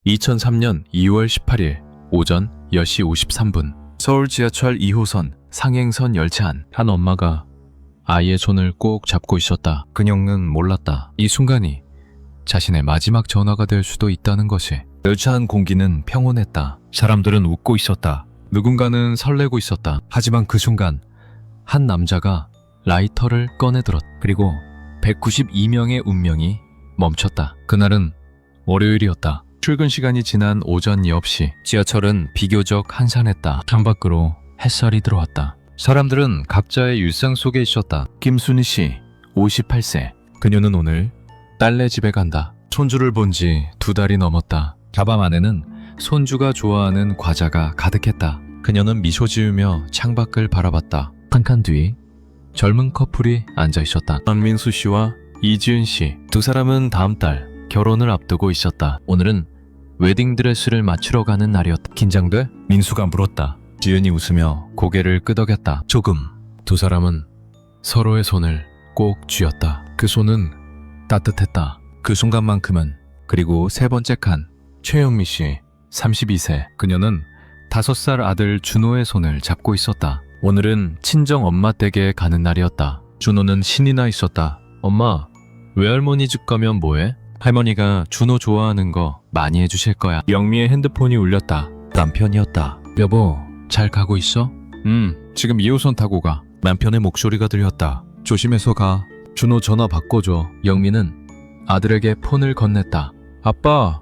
2003년 2월 18일 오전 10시 53분 서울 지하철 2호선 상행선 열차 안 한 엄마가 아이의 손을 꼭 잡고 있었다. 그녀는 몰랐다. 이 순간이 자신의 마지막 전화가 될 수도 있다는 것이. 열차 안 공기는 평온했다. 사람들은 웃고 있었다. 누군가는 설레고 있었다. 하지만 그 순간 한 남자가 라이터를 꺼내들었다. 그리고 192명의 운명이 멈췄다. 그날은 월요일이었다. 출근 시간이 지난 오전 9시 지하철은 비교적 한산했다. 창밖으로 햇살이 들어왔다. 사람들은 각자의 일상 속에 있었다. 김순희 씨, 58세. 그녀는 오늘 딸네 집에 간다. 손주를 본 지 2달이 넘었다. 가방 안에는 손주가 좋아하는 과자가 가득했다. 그녀는 미소 지으며 창밖을 바라봤다. 한 칸 뒤 젊은 커플이 앉아 있었다. 안민수 씨와 이지은 씨. 두 사람은 다음 달 결혼을 앞두고 있었다. 오늘은 웨딩드레스를 맞추러 가는 날이었다. 긴장돼? 민수가 물었다. 지은이 웃으며 고개를 끄덕였다. 조금. 두 사람은 서로의 손을 꼭 쥐었다. 그 손은 따뜻했다. 그 순간만큼은. 그리고 세 번째 칸 최영미 씨 32세. 그녀는 5살 아들 준호의 손을 잡고 있었다. 오늘은 친정 엄마 댁에 가는 날이었다. 준호는 신이 나 있었다. 엄마, 외할머니 집 가면 뭐해? 할머니가 준호 좋아하는 거 많이 해주실 거야. 영미의 핸드폰이 울렸다. 남편이었다. 여보, 잘 가고 있어? 지금 2호선 타고 가. 남편의 목소리가 들렸다. 조심해서 가. 준호 전화 바꿔줘. 영미는 아들에게 폰을 건넸다. 아빠.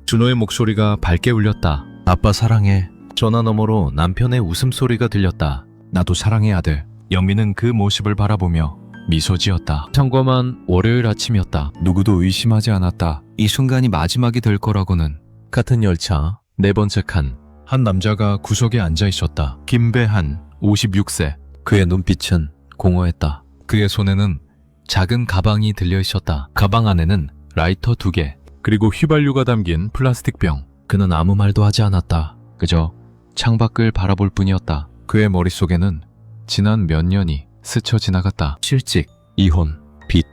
준호의 목소리가 밝게 울렸다. 아빠 사랑해. 전화 너머로 남편의 웃음소리가 들렸다. 나도 사랑해 아들. 영미는 그 모습을 바라보며 미소 지었다. 평범한 월요일 아침이었다. 누구도 의심하지 않았다. 이 순간이 마지막이 될 거라고는. 같은 열차 네 번째 칸. 한 남자가 구석에 앉아 있었다. 김배한 56세. 그의 눈빛은 공허했다. 그의 손에는 작은 가방이 들려 있었다. 가방 안에는 라이터 2개, 그리고 휘발유가 담긴 플라스틱 병. 그는 아무 말도 하지 않았다. 그저 창밖을 바라볼 뿐이었다. 그의 머릿속에는 지난 몇 년이 스쳐 지나갔다. 실직, 이혼, 빚,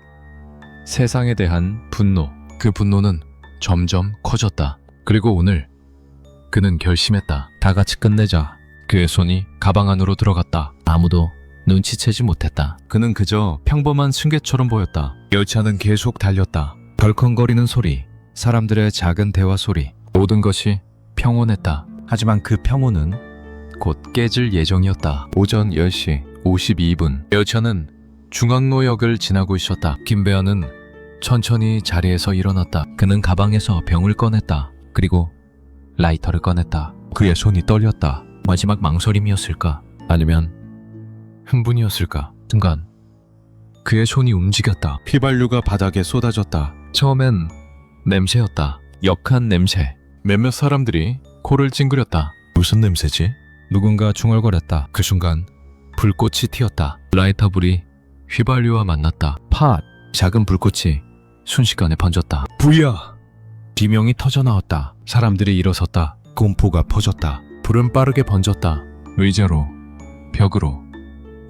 세상에 대한 분노. 그 분노는 점점 커졌다. 그리고 오늘 그는 결심했다. 다 같이 끝내자. 그의 손이 가방 안으로 들어갔다. 아무도 눈치채지 못했다. 그는 그저 평범한 승객처럼 보였다. 열차는 계속 달렸다. 덜컹거리는 소리, 사람들의 작은 대화 소리, 모든 것이 평온했다. 하지만 그 평온은 곧 깨질 예정이었다. 오전 10시 52분 열차는 중앙로역을 지나고 있었다. 김배아는 천천히 자리에서 일어났다. 그는 가방에서 병을 꺼냈다. 그리고 라이터를 꺼냈다. 그의 손이 떨렸다. 마지막 망설임이었을까? 아니면 흥분이었을까? 순간 그의 손이 움직였다. 휘발유가 바닥에 쏟아졌다. 처음엔 냄새였다. 역한 냄새. 몇몇 사람들이 코를 찡그렸다. 무슨 냄새지? 누군가 중얼거렸다. 그 순간 불꽃이 튀었다. 라이터 불이 휘발유와 만났다. 팟! 작은 불꽃이 순식간에 번졌다. 부야! 비명이 터져나왔다. 사람들이 일어섰다. 공포가 퍼졌다. 불은 빠르게 번졌다. 의자로, 벽으로,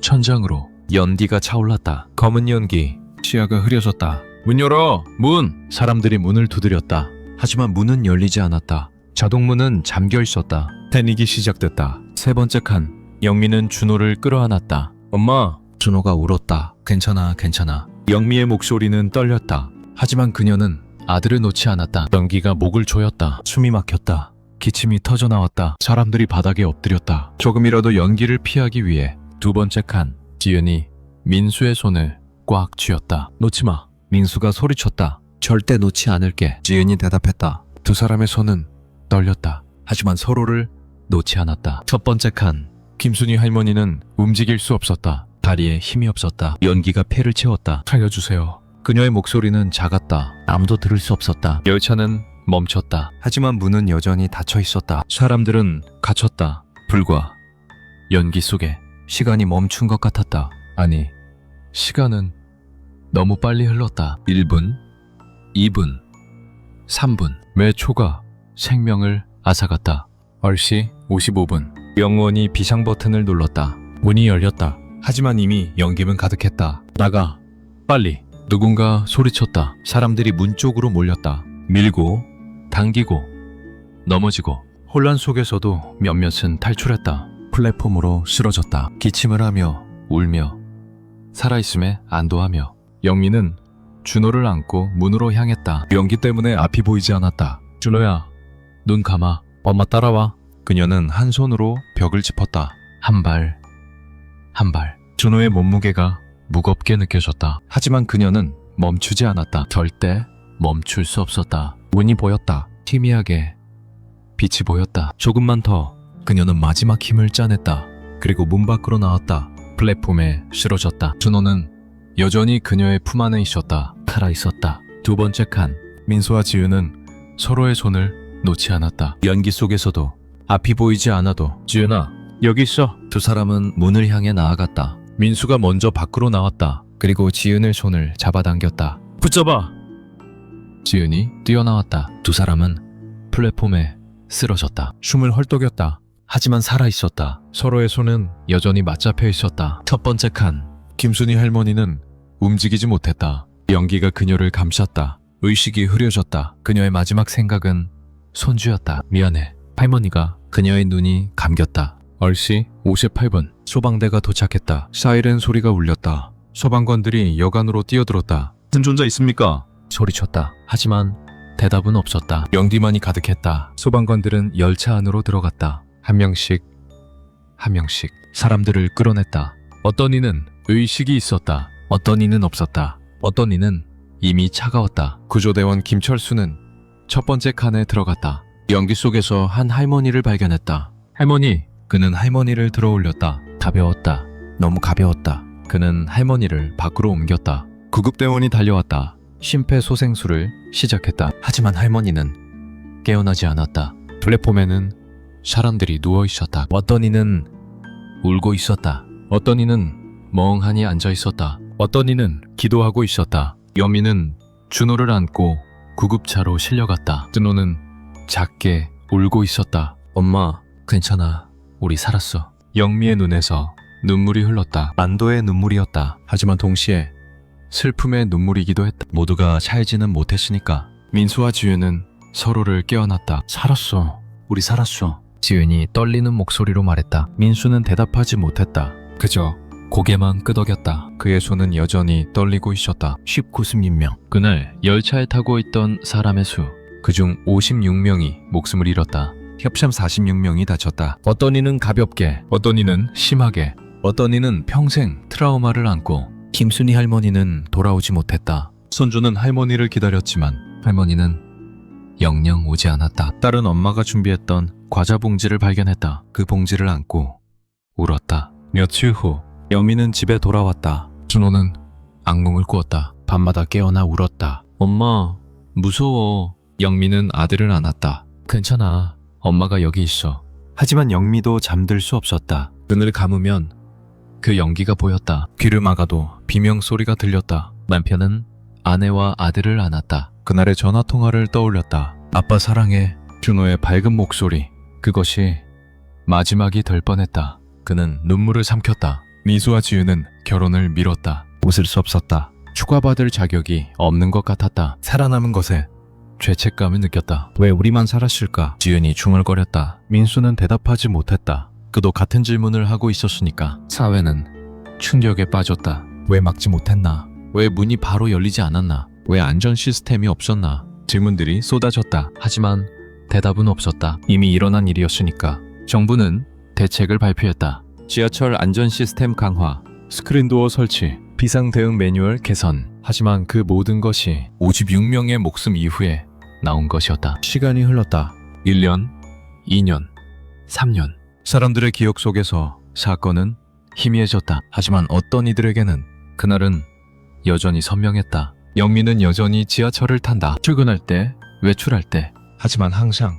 천장으로 연기가 차올랐다. 검은 연기. 시야가 흐려졌다. 문 열어! 문! 사람들이 문을 두드렸다. 하지만 문은 열리지 않았다. 자동문은 잠겨 있었다. 패닉이 시작됐다. 세 번째 칸. 영미는 준호를 끌어안았다. 엄마! 준호가 울었다. 괜찮아, 괜찮아. 영미의 목소리는 떨렸다. 하지만 그녀는 아들을 놓지 않았다. 연기가 목을 조였다. 숨이 막혔다. 기침이 터져나왔다. 사람들이 바닥에 엎드렸다. 조금이라도 연기를 피하기 위해. 두 번째 칸. 지은이 민수의 손을 꽉 쥐었다. 놓지마. 민수가 소리쳤다. 절대 놓지 않을게. 지은이 대답했다. 두 사람의 손은 떨렸다. 하지만 서로를 놓지 않았다. 첫 번째 칸. 김순희 할머니는 움직일 수 없었다. 다리에 힘이 없었다. 연기가 폐를 채웠다. 살려주세요. 그녀의 목소리는 작았다. 아무도 들을 수 없었다. 열차는 멈췄다. 하지만 문은 여전히 닫혀 있었다. 사람들은 갇혔다. 불과 연기 속에 시간이 멈춘 것 같았다. 아니, 시간은 너무 빨리 흘렀다. 1분, 2분, 3분. 매 초가 생명을 앗아갔다. 얼씨 55분. 영원히 비상 버튼을 눌렀다. 문이 열렸다. 하지만 이미 연기는 가득했다. 나가. 빨리. 누군가 소리쳤다. 사람들이 문 쪽으로 몰렸다. 밀고, 당기고, 넘어지고 혼란 속에서도 몇몇은 탈출했다. 플랫폼으로 쓰러졌다. 기침을 하며 울며 살아있음에 안도하며 영미는 준호를 안고 문으로 향했다. 연기 때문에 앞이 보이지 않았다. 준호야, 눈 감아. 엄마 따라와. 그녀는 한 손으로 벽을 짚었다. 한 발, 한 발. 준호의 몸무게가 무겁게 느껴졌다. 하지만 그녀는 멈추지 않았다. 절대 멈출 수 없었다. 문이 보였다. 희미하게 빛이 보였다. 조금만 더. 그녀는 마지막 힘을 짜냈다. 그리고 문 밖으로 나왔다. 플랫폼에 쓰러졌다. 준호는 여전히 그녀의 품 안에 있었다. 살아있었다. 두 번째 칸. 민수와 지윤은 서로의 손을 놓지 않았다. 연기 속에서도 앞이 보이지 않아도 지윤아, 여기 있어. 두 사람은 문을 향해 나아갔다. 민수가 먼저 밖으로 나왔다. 그리고 지은의 손을 잡아당겼다. 붙잡아! 지은이 뛰어나왔다. 두 사람은 플랫폼에 쓰러졌다. 숨을 헐떡였다. 하지만 살아있었다. 서로의 손은 여전히 맞잡혀 있었다. 첫 번째 칸. 김순희 할머니는 움직이지 못했다. 연기가 그녀를 감쌌다. 의식이 흐려졌다. 그녀의 마지막 생각은 손주였다. 미안해. 할머니가. 그녀의 눈이 감겼다. 얼씨 58분. 소방대가 도착했다. 사이렌 소리가 울렸다. 소방관들이 여간으로 뛰어들었다. 생존자 있습니까? 소리쳤다. 하지만 대답은 없었다. 연기만이 가득했다. 소방관들은 열차 안으로 들어갔다. 한 명씩 사람들을 끌어냈다. 어떤 이는 의식이 있었다. 어떤 이는 없었다. 어떤 이는 이미 차가웠다. 구조대원 김철수는 첫 번째 칸에 들어갔다. 연기 속에서 한 할머니를 발견했다. 할머니. 그는 할머니를 들어올렸다. 가벼웠다. 너무 가벼웠다. 그는 할머니를 밖으로 옮겼다. 구급대원이 달려왔다. 심폐소생술을 시작했다. 하지만 할머니는 깨어나지 않았다. 플랫폼에는 사람들이 누워 있었다. 어떤 이는 울고 있었다. 어떤 이는 멍하니 앉아 있었다. 어떤 이는 기도하고 있었다. 여미는 준호를 안고 구급차로 실려갔다. 준호는 작게 울고 있었다. 엄마, 괜찮아. 우리 살았어. 영미의 눈에서 눈물이 흘렀다. 안도의 눈물이었다. 하지만 동시에 슬픔의 눈물이기도 했다. 모두가 살지는 못했으니까. 민수와 지윤은 서로를 깨어났다. 살았어. 우리 살았어. 지윤이 떨리는 목소리로 말했다. 민수는 대답하지 못했다. 그저 고개만 끄덕였다. 그의 손은 여전히 떨리고 있었다. 19명. 그날 열차에 타고 있던 사람의 수. 그중 56명이 목숨을 잃었다. 협참 46명이 다쳤다. 어떤 이는 가볍게, 어떤 이는 심하게, 어떤 이는 평생 트라우마를 안고. 김순희 할머니는 돌아오지 못했다. 손주는 할머니를 기다렸지만 할머니는 영영 오지 않았다. 딸은 엄마가 준비했던 과자 봉지를 발견했다. 그 봉지를 안고 울었다. 며칠 후 여미는 집에 돌아왔다. 준호는 악몽을 꾸었다. 밤마다 깨어나 울었다. 엄마, 무서워. 영미는 아들을 안았다. 괜찮아. 엄마가 여기 있어. 하지만 영미도 잠들 수 없었다. 눈을 감으면 그 연기가 보였다. 귀를 막아도 비명소리가 들렸다. 남편은 아내와 아들을 안았다. 그날의 전화통화를 떠올렸다. 아빠 사랑해. 준호의 밝은 목소리. 그것이 마지막이 될 뻔했다. 그는 눈물을 삼켰다. 미수와 지윤은 결혼을 미뤘다. 웃을 수 없었다. 추가받을 자격이 없는 것 같았다. 살아남은 것에 죄책감을 느꼈다. 왜 우리만 살았을까? 지윤이 중얼거렸다. 민수는 대답하지 못했다. 그도 같은 질문을 하고 있었으니까. 사회는 충격에 빠졌다. 왜 막지 못했나? 왜 문이 바로 열리지 않았나? 왜 안전 시스템이 없었나? 질문들이 쏟아졌다. 하지만 대답은 없었다. 이미 일어난 일이었으니까. 정부는 대책을 발표했다. 지하철 안전 시스템 강화, 스크린도어 설치, 비상 대응 매뉴얼 개선. 하지만 그 모든 것이 56명의 목숨 이후에 나온 것이었다. 시간이 흘렀다. 1년, 2년, 3년. 사람들의 기억 속에서 사건은 희미해졌다. 하지만 어떤 이들에게는 그날은 여전히 선명했다. 영미는 여전히 지하철을 탄다. 출근할 때, 외출할 때. 하지만 항상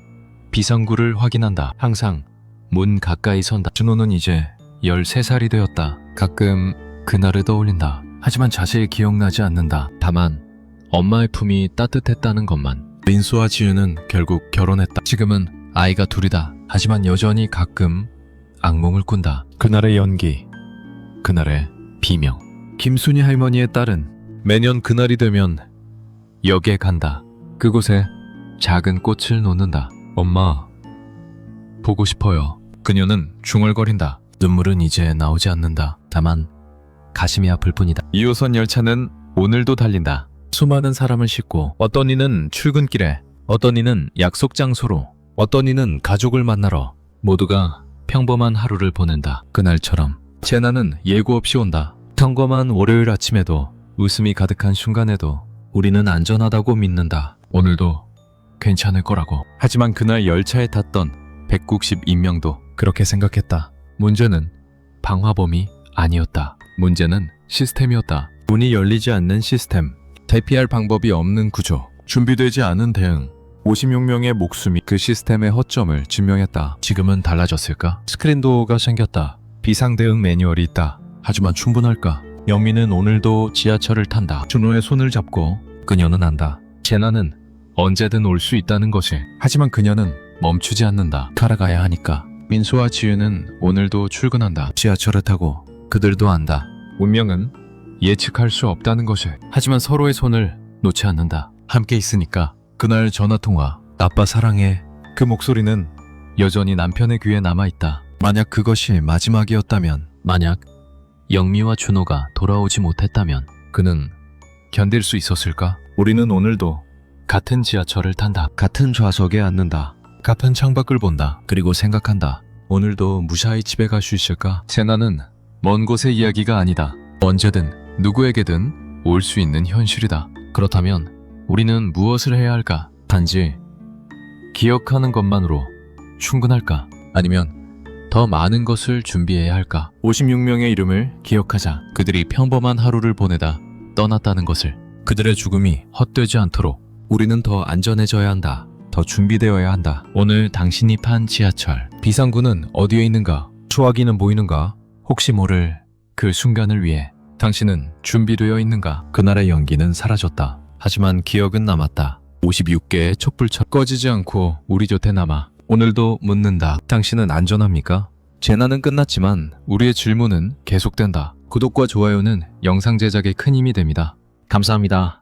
비상구를 확인한다. 항상 문 가까이 선다. 준호는 이제 13살이 되었다. 가끔 그날을 떠올린다. 하지만 자세히 기억나지 않는다. 다만 엄마의 품이 따뜻했다는 것만. 민수와 지윤은 결국 결혼했다. 지금은 아이가 둘이다. 하지만 여전히 가끔 악몽을 꾼다. 그날의 연기, 그날의 비명. 김순희 할머니의 딸은 매년 그날이 되면 역에 간다. 그곳에 작은 꽃을 놓는다. 엄마, 보고 싶어요. 그녀는 중얼거린다. 눈물은 이제 나오지 않는다. 다만 가슴이 아플 뿐이다. 2호선 열차는 오늘도 달린다. 수많은 사람을 싣고 어떤 이는 출근길에, 어떤 이는 약속 장소로, 어떤 이는 가족을 만나러 모두가 평범한 하루를 보낸다. 그날처럼 재난은 예고 없이 온다. 평범한 월요일 아침에도, 웃음이 가득한 순간에도 우리는 안전하다고 믿는다. 오늘도 괜찮을 거라고. 하지만 그날 열차에 탔던 192명도 그렇게 생각했다. 문제는 방화범이 아니었다. 문제는 시스템이었다. 문이 열리지 않는 시스템, 대피할 방법이 없는 구조, 준비되지 않은 대응. 56명의 목숨이 그 시스템의 허점을 증명했다. 지금은 달라졌을까? 스크린도어가 생겼다. 비상대응 매뉴얼이 있다. 하지만 충분할까? 영민은 오늘도 지하철을 탄다. 준호의 손을 잡고 그녀는 안다. 재난은 언제든 올 수 있다는 것이. 하지만 그녀는 멈추지 않는다. 살아가야 하니까. 민수와 지유는 오늘도 출근한다. 지하철을 타고 그들도 안다. 운명은 예측할 수 없다는 것을. 하지만 서로의 손을 놓지 않는다. 함께 있으니까. 그날 전화통화. 아빠 사랑해. 그 목소리는 여전히 남편의 귀에 남아있다. 만약 그것이 마지막이었다면, 만약 영미와 준호가 돌아오지 못했다면 그는 견딜 수 있었을까? 우리는 오늘도 같은 지하철을 탄다. 같은 좌석에 앉는다. 같은 창밖을 본다. 그리고 생각한다. 오늘도 무사히 집에 갈 수 있을까? 재난은 먼 곳의 이야기가 아니다. 언제든 누구에게든 올 수 있는 현실이다. 그렇다면 우리는 무엇을 해야 할까? 단지 기억하는 것만으로 충분할까? 아니면 더 많은 것을 준비해야 할까? 56명의 이름을 기억하자. 그들이 평범한 하루를 보내다 떠났다는 것을. 그들의 죽음이 헛되지 않도록 우리는 더 안전해져야 한다. 더 준비되어야 한다. 오늘 당신이 탄 지하철. 비상구는 어디에 있는가? 소화기는 보이는가? 혹시 모를 그 순간을 위해 당신은 준비되어 있는가? 그날의 연기는 사라졌다. 하지만 기억은 남았다. 56개의 촛불처럼 꺼지지 않고 우리 곁에 남아 오늘도 묻는다. 당신은 안전합니까? 재난은 끝났지만 우리의 질문은 계속된다. 구독과 좋아요는 영상 제작에 큰 힘이 됩니다. 감사합니다.